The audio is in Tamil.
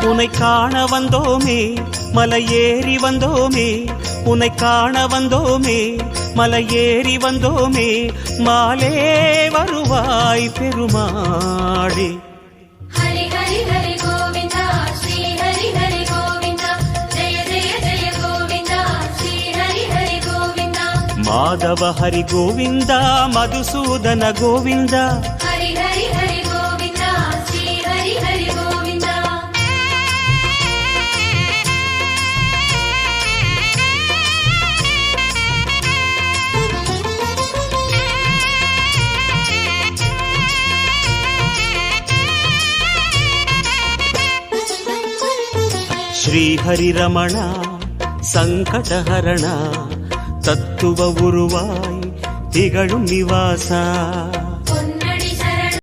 உன்னை காண வந்தோமே மலையேறி வந்தோமே, உன்னை காண வந்தோமே மலையேறி வந்தோமே, மாலே வருவாய் பெருமாளே. ஹரி ஹரி ஹரி கோவிந்தா ஸ்ரீ ஹரி ஹரி கோவிந்தா, ஜெய ஜெய ஜெய கோவிந்தா ஸ்ரீ ஹரி ஹரி கோவிந்தா. மாதவ ஹரி கோவிந்தா மதுசூதன கோவிந்தா, ஹரி ஹரி ஹரி கோவிந்தா ஸ்ரீ ஹரி ஹரி கோவிந்தா. ಶ್ರೀ ಹರಿರಮಣ ಸಂಕಟಹರಣ, ತತ್ತುವ ಉರುವಾಯ್ திகழும் நிவாசா.